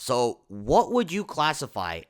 So, what would you classify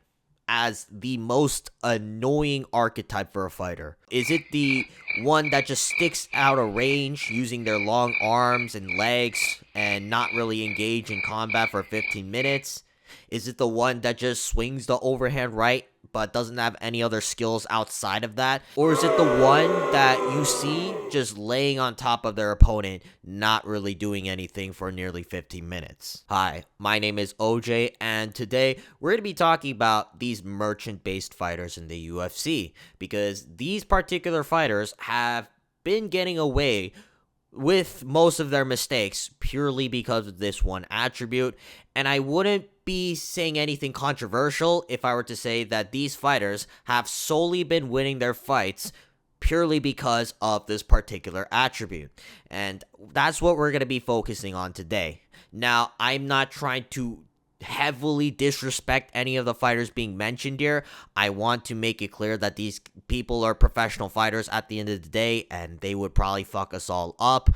as the most annoying archetype for a fighter? Is it the one that just sticks out of range using their long arms and legs and not really engage in combat for 15 minutes? Is it the one that just swings the overhand right but doesn't have any other skills outside of that? Or is it the one that you see just laying on top of their opponent, not really doing anything for nearly 15 minutes? Hi, my name is OJ, and today we're going to be talking about these merchant-based fighters in the UFC, because these particular fighters have been getting away with most of their mistakes purely because of this one attribute. And I wouldn't be saying anything controversial if I were to say that these fighters have solely been winning their fights purely because of this particular attribute. And that's what we're going to be focusing on today. Now, I'm not trying to heavily disrespect any of the fighters being mentioned here. I want to make it clear that these people are professional fighters at the end of the day, and they would probably fuck us all up.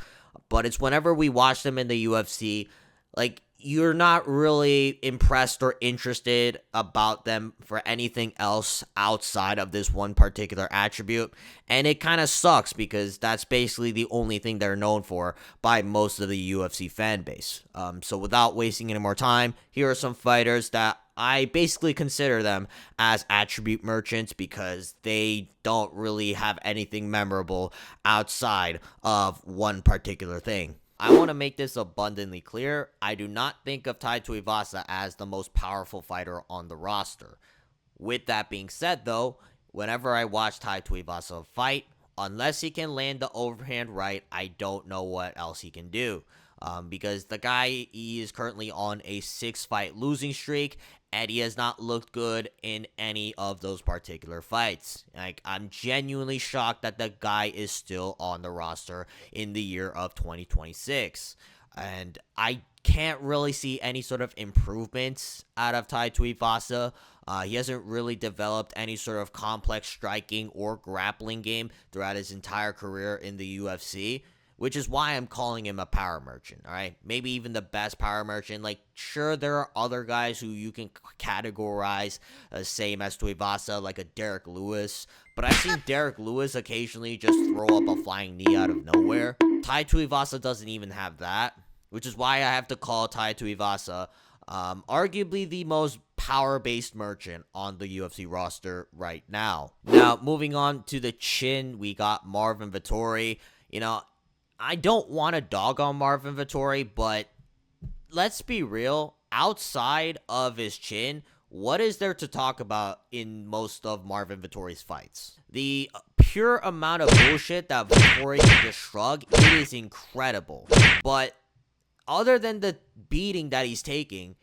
But it's whenever we watch them in the UFC, like, you're not really impressed or interested about them for anything else outside of this one particular attribute. And it kind of sucks because that's basically the only thing they're known for by most of the UFC fan base. So without wasting any more time, here are some fighters that I basically consider them as attribute merchants because they don't really have anything memorable outside of one particular thing. I want to make this abundantly clear. I do not think of Tai Tuivasa as the most powerful fighter on the roster. With that being said, though, whenever I watch Tai Tuivasa fight, unless he can land the overhand right, I don't know what else he can do. Because the guy, he is currently on a 6-fight losing streak, and he has not looked good in any of those particular fights. Like, I'm genuinely shocked that the guy is still on the roster in the year of 2026. And I can't really see any sort of improvements out of Tai Tuivasa. He hasn't really developed any sort of complex striking or grappling game throughout his entire career in the UFC, which is why I'm calling him a power merchant, all right? Maybe even the best power merchant. Like, sure, there are other guys who you can categorize as same as Tuivasa, like a Derek Lewis, but I've seen Derek Lewis occasionally just throw up a flying knee out of nowhere. Tai Tuivasa doesn't even have that, which is why I have to call Tai Tuivasa arguably the most power-based merchant on the UFC roster right now. Now, moving on to the chin, we got Marvin Vettori. You know, I don't want to dog on Marvin Vettori, but let's be real. Outside of his chin, what is there to talk about in most of Marvin Vettori's fights? The pure amount of bullshit that Vettori can just shrug, it is incredible. But other than the beating that he's taking,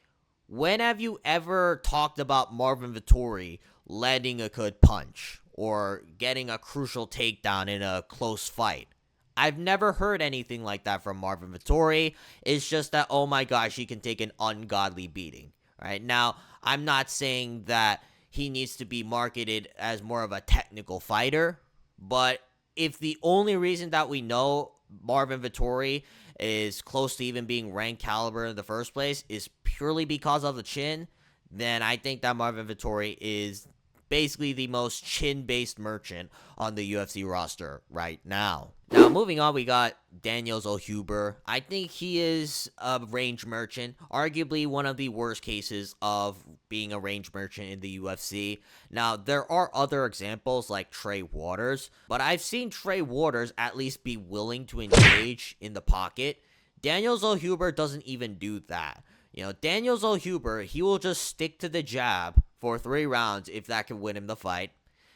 when have you ever talked about Marvin Vettori landing a good punch or getting a crucial takedown in a close fight? I've never heard anything like that from Marvin Vettori. It's just that, oh my gosh, he can take an ungodly beating. Right now, I'm not saying that he needs to be marketed as more of a technical fighter, but if the only reason that we know Marvin Vettori is close to even being ranked caliber in the first place is purely because of the chin, then I think that Marvin Vettori is basically the most chin-based merchant on the UFC roster right now. Now, moving on, we got Daniel Zellhuber. I think he is a range merchant, arguably one of the worst cases of being a range merchant in the UFC. Now, there are other examples like Trey Waters, but I've seen Trey Waters at least be willing to engage in the pocket. Daniel Zellhuber doesn't even do that. You know, Daniel Zellhuber, he will just stick to the jab for 3 rounds if that can win him the fight.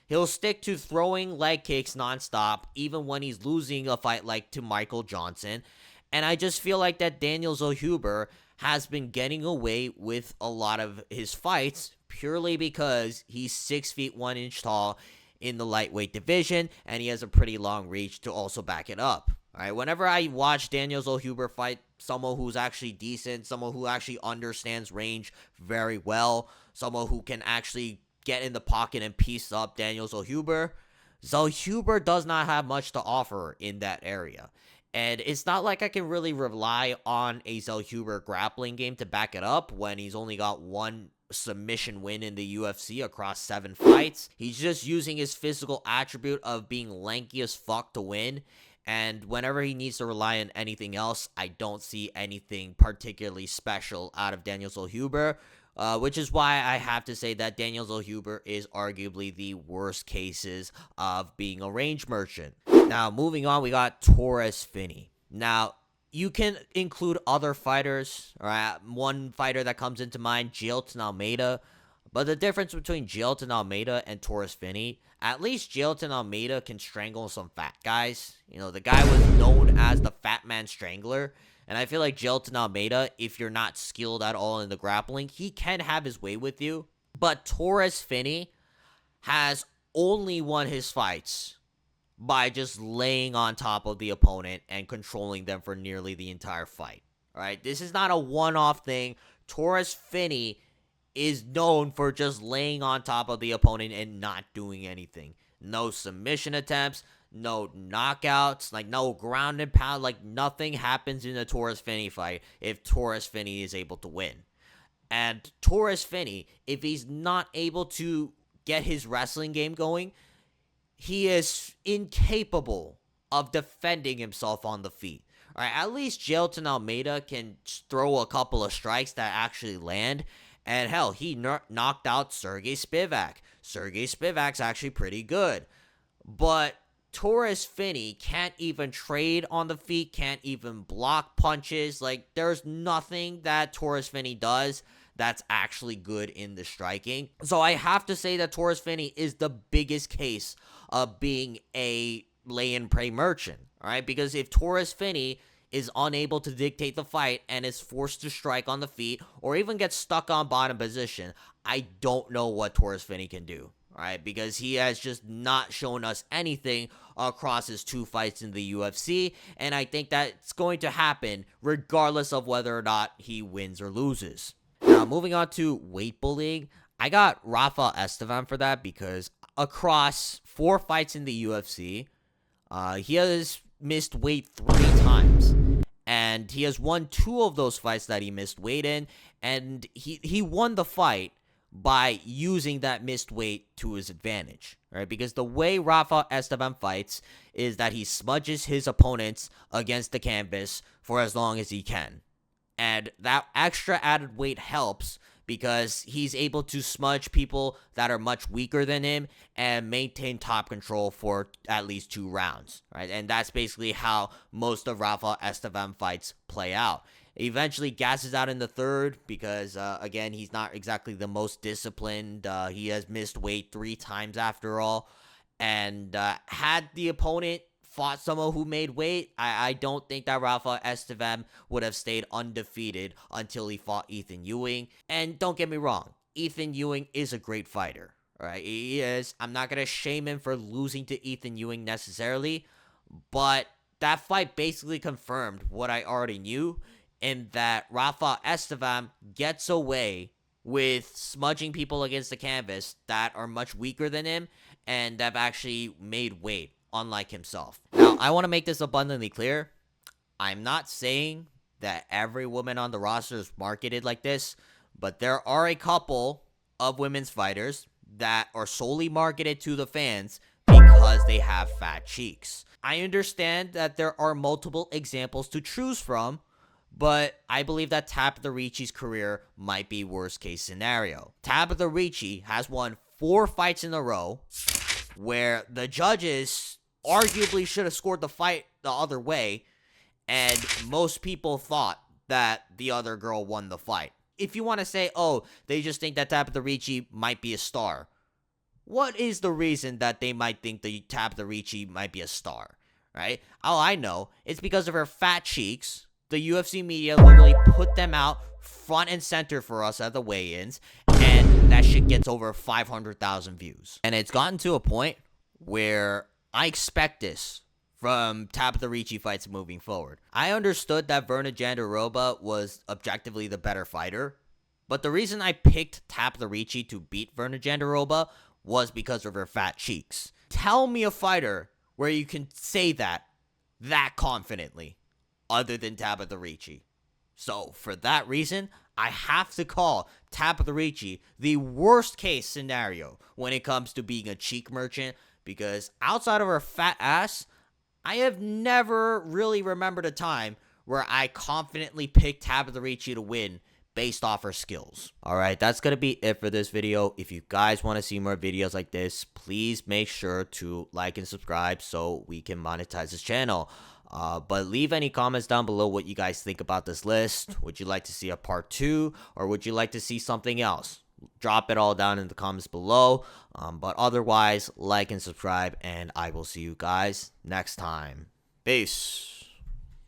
He'll stick to throwing leg kicks nonstop, even when he's losing a fight like to Michael Johnson. And I just feel like that Daniel Zellhuber has been getting away with a lot of his fights purely because he's 6 feet 1 inch tall in the lightweight division, and he has a pretty long reach to also back it up. All right, whenever I watch Daniel Zellhuber fight someone who's actually decent, someone who actually understands range very well, someone who can actually get in the pocket and piece up Daniel Zellhuber, Zellhuber does not have much to offer in that area. And it's not like I can really rely on a Zellhuber grappling game to back it up when he's only got one submission win in the UFC across 7 fights. He's just using his physical attribute of being lanky as fuck to win. And whenever he needs to rely on anything else, I don't see anything particularly special out of Daniel Zellhuber. Which is why I have to say that Daniel Zellhuber is arguably the worst cases of being a range merchant. Now, moving on, we got Torres Finney. Now, you can include other fighters. All right, one fighter that comes into mind, Jailton Almeida. But the difference between Jailton Almeida and Torres Finney, at least Jailton Almeida can strangle some fat guys. You know, the guy was known as the Fat Man Strangler. And I feel like Jailton Almeida, if you're not skilled at all in the grappling, he can have his way with you. But Torres Finney has only won his fights by just laying on top of the opponent and controlling them for nearly the entire fight. All right, this is not a one-off thing. Torres Finney is known for just laying on top of the opponent and not doing anything. No submission attempts, no knockouts, like no ground and pound, like nothing happens in a Torres Finney fight if Torres Finney is able to win. And Torres Finney, if he's not able to get his wrestling game going, he is incapable of defending himself on the feet. All right, at least Jailton Almeida can throw a couple of strikes that actually land. And hell, he knocked out Sergey Spivak. Sergey Spivak's actually pretty good. But Torres Finney can't even trade on the feet, can't even block punches. Like, there's nothing that Torres Finney does that's actually good in the striking. So I have to say that Torres Finney is the biggest case of being a lay-and-pray merchant, all right? Because if Torres Finney is unable to dictate the fight and is forced to strike on the feet or even get stuck on bottom position, I don't know what Torres Finney can do. All right, because he has just not shown us anything across his 2 fights in the UFC, and I think that's going to happen regardless of whether or not he wins or loses. Now, moving on to weight bullying, I got Rafael Estevan for that because across 4 fights in the UFC, he has missed weight 3 times. And he has won 2 of those fights that he missed weight in, and he won the fight by using that missed weight to his advantage, right? Because the way Rafael Esteban fights is that he smudges his opponents against the canvas for as long as he can. And that extra added weight helps because he's able to smudge people that are much weaker than him and maintain top control for at least 2 rounds, right? And that's basically how most of Rafael Esteban fights play out. Eventually gasses out in the 3rd because, again, he's not exactly the most disciplined. He has missed weight 3 times after all. And had the opponent fought someone who made weight, I don't think that Rafael Esteban would have stayed undefeated until he fought Ethan Ewing. And don't get me wrong, Ethan Ewing is a great fighter, right? He is. I'm not going to shame him for losing to Ethan Ewing necessarily, but that fight basically confirmed what I already knew, in that Rafael Esteban gets away with smudging people against the canvas that are much weaker than him and have actually made weight, unlike himself. Now, I want to make this abundantly clear. I'm not saying that every woman on the roster is marketed like this, but there are a couple of women's fighters that are solely marketed to the fans because they have fat cheeks. I understand that there are multiple examples to choose from, but I believe that Tabitha Ricci's career might be worst case scenario. Tabitha Ricci has won 4 fights in a row where the judges arguably should have scored the fight the other way, and most people thought that the other girl won the fight. If you want to say, oh, they just think that Tabitha Ricci might be a star, what is the reason that they might think that Tabitha Ricci might be a star, right? All I know is because of her fat cheeks. The UFC media literally put them out front and center for us at the weigh-ins, and that shit gets over 500,000 views. And it's gotten to a point where I expect this from Tabitha Ricci fights moving forward. I understood that Virna Jandiroba was objectively the better fighter, but the reason I picked Tabitha Ricci to beat Virna Jandiroba was because of her fat cheeks. Tell me a fighter where you can say that that confidently other than Tabitha Ricci. So, for that reason, I have to call Tabitha Ricci the worst case scenario when it comes to being a cheek merchant, because outside of her fat ass, I have never really remembered a time where I confidently picked Tabitha Ricci to win based off her skills. Alright, that's going to be it for this video. If you guys want to see more videos like this, please make sure to like and subscribe so we can monetize this channel. But leave any comments down below what you guys think about this list. Would you like to see a part 2, or would you like to see something else? Drop it all down in the comments below. But otherwise, like and subscribe, and I will see you guys next time. Peace.